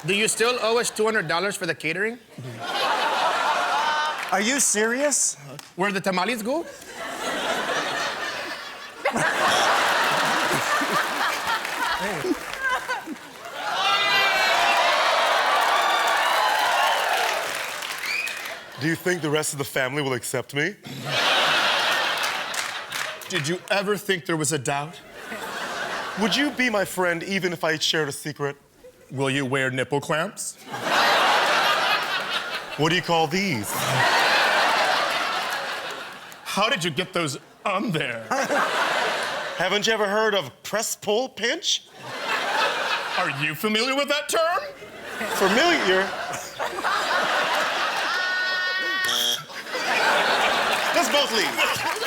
Do you still owe us $200 for the catering? Are you serious? Where the tamales go? Do you think the rest of the family will accept me? Did you ever think there was a doubt? Would you be my friend even if I shared a secret? Will you wear nipple clamps? What do you call these? How did you get those on there? Haven't you ever heard of press, pull, pinch? Are you familiar with that term? Familiar? Let's both leave.